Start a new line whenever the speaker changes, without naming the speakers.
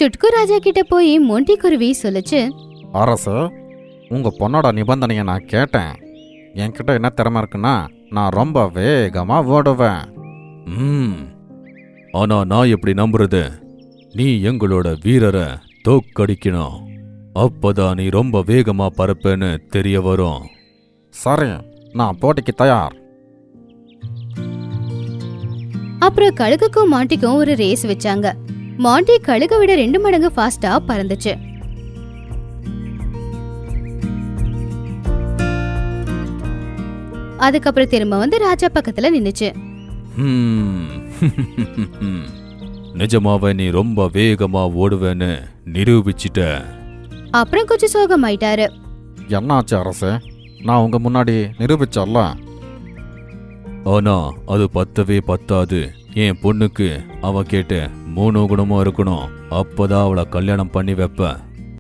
சுட்கு ராஜா கிட்ட போய் மொண்டி குருவி சொல்லுச்சு.
அரசு, உங்க பொண்ணோட நிபந்தனையை நான் கேட்டேன். என்கிட்ட என்ன திறமை இருக்குன்னா நான் ரொம்ப வேகமா ஓடுவேன்.
ஆனா நான் எப்படி நம்புறது? நீ எங்களோட வீரரை தோக்கடிக்கணும். அப்பதான் நீ ரொம்ப வேகமா பறப்பேன்னு தெரிய வரும்.
சரி, நான் போட்டிக்கு தயார்.
அப்புறம் கழுகுக்கும் மாண்டிக்கும் ஒரு ரேஸ் வச்சாங்க. மாண்டி கழுகை விட 2 மடங்கு ஃபாஸ்டா பறந்துச்சு. அதுக்கப்புறம் திரும்ப வந்து ராஜா பக்கத்துல நின்னுச்சு.
நிஜமாவே நீ ரொம்ப வேகமா ஓடுவேன்னு நிரூபிச்சிட்ட.
அப்புறம் கொஞ்சம் சோகமாயிட்டாரு.
என்னாச்சு அரசு? நான் உங்க முன்னாடி நிரூபிச்சல்ல.
ஆனா அது பத்தவே பத்தாது. என் பொண்ணுக்கு அவ கேட்ட 3 குணமும் இருக்கணும். அப்பதான் அவளை கல்யாணம் பண்ணி வைப்ப.